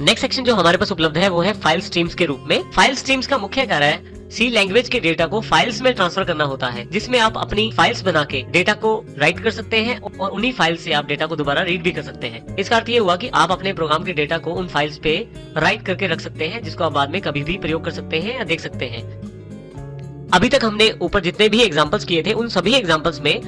Next section जो हमारे पास उपलब्ध है वो है फाइल स्ट्रीम्स के रूप में। फाइल स्ट्रीम्स का मुख्य कार्य है सी लैंग्वेज के डेटा को फाइल्स में ट्रांसफर करना होता है, जिसमें आप अपनी फाइल्स बना के डेटा को राइट कर सकते हैं और उन्हीं फाइल से आप डेटा को दोबारा रीड भी कर सकते हैं। इसका अर्थ ये हुआ कि आप अपने प्रोग्राम के डेटा को उन फाइल्स पे राइट करके रख सकते हैं, जिसको आप बाद में कभी भी प्रयोग कर सकते हैं या देख सकते हैं। अभी तक हमने ऊपर जितने भी एग्जाम्पल्स किए थे, उन सभी एग्जाम्पल्स में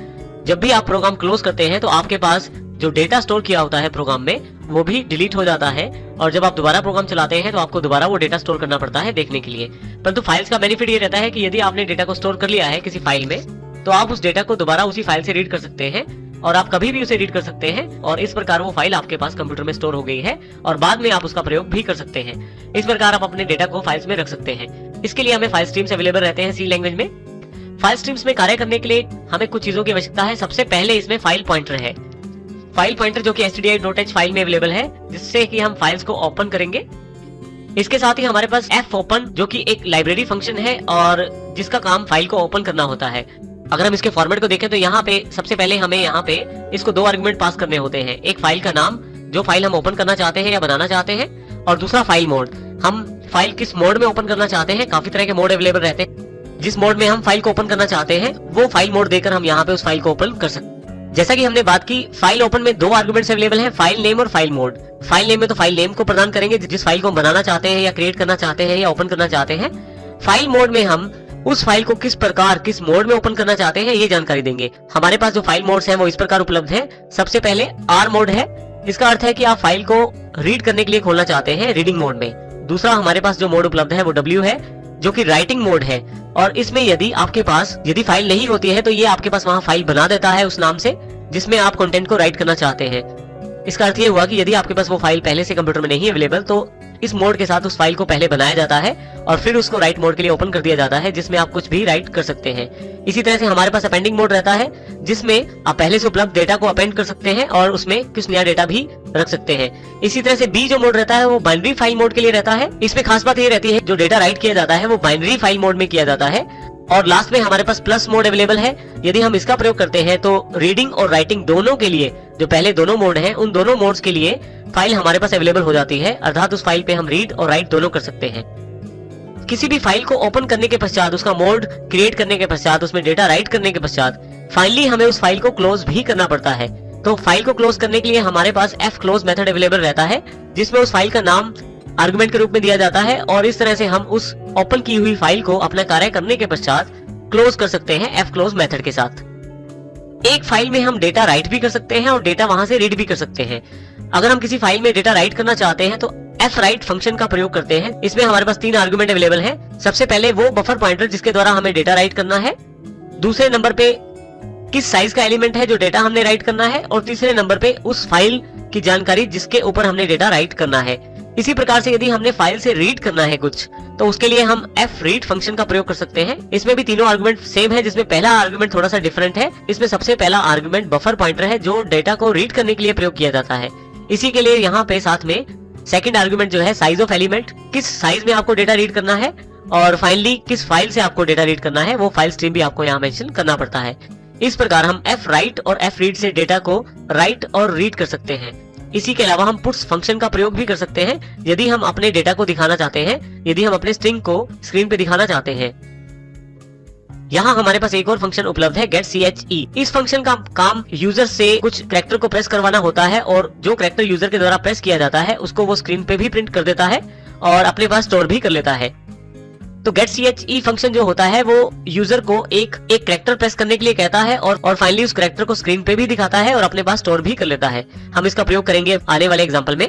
जब भी आप प्रोग्राम क्लोज करते हैं तो आपके पास जो डेटा स्टोर किया होता है प्रोग्राम में वो भी डिलीट हो जाता है, और जब आप दोबारा प्रोग्राम चलाते हैं तो आपको दोबारा वो डेटा स्टोर करना पड़ता है देखने के लिए। परंतु फाइल्स का बेनिफिट ये रहता है कि यदि आपने डेटा को स्टोर कर लिया है किसी फाइल में तो आप उस डेटा को दोबारा उसी फाइल से रीड कर सकते हैं और आप कभी भी उसे रीड कर सकते हैं, और इस प्रकार वो फाइल आपके पास कंप्यूटर में स्टोर हो गई है और बाद में आप उसका प्रयोग भी कर सकते हैं। इस प्रकार आप अपने डेटा को फाइल्स में रख सकते हैं। इसके लिए हमें फाइल स्ट्रीम्स अवेलेबल रहते हैं सी लैंग्वेज में। फाइल स्ट्रीम्स में कार्य करने के लिए हमें कुछ चीजों की आवश्यकता है। सबसे पहले इसमें फाइल पॉइंटर है, फाइल पॉइंटर जो कि stdi.h फाइल में अवेलेबल है, जिससे कि हम फाइल्स को ओपन करेंगे। इसके साथ ही हमारे पास fopen जो कि एक लाइब्रेरी फंक्शन है और जिसका काम फाइल को ओपन करना होता है। अगर हम इसके फॉर्मेट को देखें तो यहाँ पे सबसे पहले हमें यहाँ पे इसको दो आर्गुमेंट पास करने होते हैं, एक फाइल का नाम जो फाइल हम ओपन करना चाहते हैं या बनाना चाहते हैं, और दूसरा फाइल मोड, हम फाइल किस मोड में ओपन करना चाहते हैं। काफी तरह के मोड अवेलेबल रहते हैं, जिस मोड में हम फाइल को ओपन करना चाहते हैं वो फाइल मोड देकर हम यहाँ पे उस फाइल को ओपन कर सकते हैं। जैसा कि हमने बात की, फाइल ओपन में दो आर्गुमेंट्स अवेलेबल हैं, फाइल नेम और फाइल मोड। फाइल नेम में तो फाइल नेम को प्रदान करेंगे जिस फाइल को हम बनाना चाहते हैं या क्रिएट करना चाहते हैं या ओपन करना चाहते हैं। फाइल मोड में हम उस फाइल को किस प्रकार किस मोड में ओपन करना चाहते हैं ये जानकारी देंगे। हमारे पास जो फाइल मोड्स हैं वो इस प्रकार उपलब्ध है। सबसे पहले आर मोड है, इसका अर्थ है कि आप फाइल को रीड करने के लिए खोलना चाहते हैं रीडिंग मोड में। दूसरा हमारे पास जो मोड उपलब्ध है वो डब्ल्यू है, जो कि राइटिंग मोड है, और इसमें यदि फाइल नहीं होती है तो ये आपके पास वहाँ फाइल बना देता है उस नाम से जिसमें आप कंटेंट को राइट करना चाहते हैं। इसका अर्थ ये हुआ कि यदि आपके पास वो फाइल पहले से कंप्यूटर में नहीं अवेलेबल तो इस मोड के साथ उस फाइल को पहले बनाया जाता है और फिर उसको राइट मोड के लिए ओपन कर दिया जाता है, जिसमें आप कुछ भी राइट कर सकते हैं। इसी तरह से हमारे पास अपेंडिंग मोड रहता है, जिसमें आप पहले से उपलब्ध डेटा को अपेंड कर सकते हैं और उसमें कुछ नया डेटा भी रख सकते हैं। इसी तरह से बी जो मोड रहता है वो बाइनरी फाइल मोड के लिए रहता है। इसमें खास बात ये रहती है जो डेटा राइट किया जाता है वो बाइनरी फाइल मोड में किया जाता है। और लास्ट में हमारे पास प्लस मोड अवेलेबल है। यदि हम इसका प्रयोग करते हैं तो रीडिंग और राइटिंग दोनों के लिए, जो पहले दोनों मोड हैं उन दोनों मोड्स के लिए फाइल हमारे पास अवेलेबल हो जाती है, अर्थात उस फाइल पे हम रीड और राइट दोनों कर सकते हैं। किसी भी फाइल को ओपन करने के पश्चात, उसका मोड क्रिएट करने के पश्चात, उसमें डेटा राइट करने के पश्चात फाइनली हमें उस फाइल को क्लोज भी करना पड़ता है। तो फाइल को क्लोज करने के लिए हमारे पास fclose मेथड अवेलेबल रहता है, जिसमें उस फाइल का नाम आर्गुमेंट के रूप में दिया जाता है और इस तरह से हम उस ओपन की हुई फाइल को अपना कार्य करने के पश्चात क्लोज कर सकते हैं fclose मेथड के साथ। एक फाइल में हम डेटा राइट भी कर सकते हैं और डेटा वहां से रीड भी कर सकते हैं। अगर हम किसी फाइल में डेटा राइट करना चाहते हैं तो fwrite फंक्शन का प्रयोग करते हैं। इसमें हमारे पास 3 आर्गुमेंट अवेलेबल हैं। सबसे पहले वो बफर पॉइंटर जिसके द्वारा हमें डेटा राइट करना है, दूसरे नंबर पे किस साइज का एलिमेंट है जो डेटा हमने राइट करना है, और तीसरे नंबर पे उस फाइल की जानकारी जिसके ऊपर हमने डेटा राइट करना है। इसी प्रकार से यदि हमने फाइल से रीड करना है कुछ तो उसके लिए हम fread फंक्शन का प्रयोग कर सकते हैं। इसमें भी तीनों आर्गुमेंट सेम है, जिसमें पहला आर्गुमेंट थोड़ा सा डिफरेंट है। इसमें सबसे पहला आर्गुमेंट बफर पॉइंटर है जो डेटा को रीड करने के लिए प्रयोग किया जाता है। इसी के लिए यहाँ पे साथ में सेकंड आर्गुमेंट जो है साइज ऑफ एलिमेंट, किस साइज में आपको डेटा रीड करना है, और फाइनली किस फाइल से आपको डेटा रीड करना है वो फाइल स्ट्रीम भी आपको यहाँ मेंशन करना पड़ता है। इस प्रकार हम fwrite और fread से डेटा को राइट और रीड कर सकते हैं। इसी के अलावा हम puts फंक्शन का प्रयोग भी कर सकते हैं यदि हम अपने डेटा को दिखाना चाहते हैं, यदि हम अपने स्ट्रिंग को स्क्रीन पे दिखाना चाहते हैं। यहाँ हमारे पास एक और फंक्शन उपलब्ध है getche। इस फंक्शन का काम यूजर से कुछ कैरेक्टर को प्रेस करवाना होता है और जो कैरेक्टर यूजर के द्वारा प्रेस किया जाता है उसको वो स्क्रीन पे भी प्रिंट कर देता है और अपने पास स्टोर भी कर लेता है। तो getche फंक्शन जो होता है वो यूजर को एक कैरेक्टर प्रेस करने के लिए कहता है और फाइनली उस कैरेक्टर को स्क्रीन पे भी दिखाता है और अपने पास स्टोर भी कर लेता है। हम इसका प्रयोग करेंगे आने वाले एग्जांपल में।